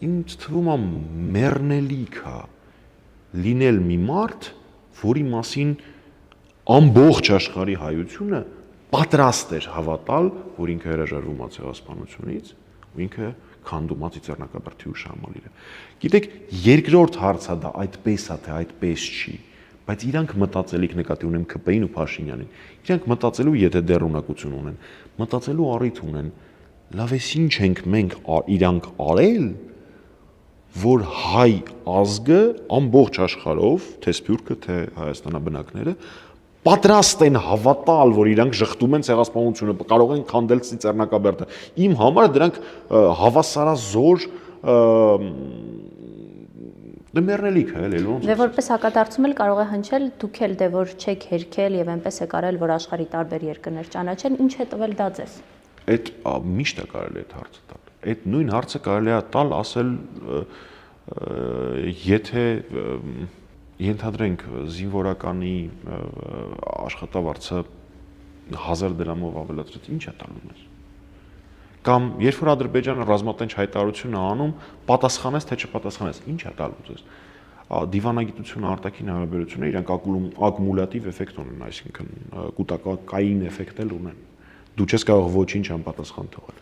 ինձ թվում է մեռնելիք է լինել մի մարդ, որի մասին ամբողջ աշխարհի հայությունը պատրաստ էր հավատալ, որ ինքը հրաժարվում է ցեղասպանությունից, ու ինքը քանդում է ծիծեռնակաբրդի հուշահամալիրը։ Գիտեք, երկրորդ հարցը դա այդպես է, թե այդպես չի, բայց իրանք մտածելիք նկատի ունեմ ՔՊ-ին ու Փաշինյանին։ Իրանք մտածելու, եթե դեռ ունակություն ունեն, մտածելու առիթ ունեն, լավ էս ինչ ենք մենք իրանք արել, որ հայ ազգը ամբողջ աշխարհով, թե Սփյուռքը, թե Հայաստանաբնակները պատրաստ են հավատալ, որ իրանք շղթում են ցեղասպանությունը, կարող են քանդել ծիծեռնակաբերդը։ Իմ համար դրանք հավասարազոր մեռնելիք է, էլի ոնց։ Դե որպես հակադարձում էլ կարող է հնչել, դուք էլ դե որ չեք հերքել եւ այնպես է կարել, որ աշխարհի տարբեր երկրներ ճանաչեն, ինչ է տվել դա ձեզ։ Այդ միշտ է կարելի այդ հարցը տալ։ Այդ նույն հարցը կարելի է տալ, ասել, եթե ենթադրենք զինվորականի աշխատավարձը 1000 դրամով ավելացրեց, ինչ է տալու մեզ։ Կամ երբ որ Ադրբեջանը ռազմատենչ հայտարարություն է անում, պատասխանես թե չպատասխանես, ինչ է տալու ձեզ։ Դիվանագիտությունը, արտաքին հարաբերությունները իրանք ակումուլատիվ էֆեկտ ունեն, այսինքն կուտակային էֆեկտ էլ ունեն։ Դու չես կարող ոչինչ անպատասխան թողել։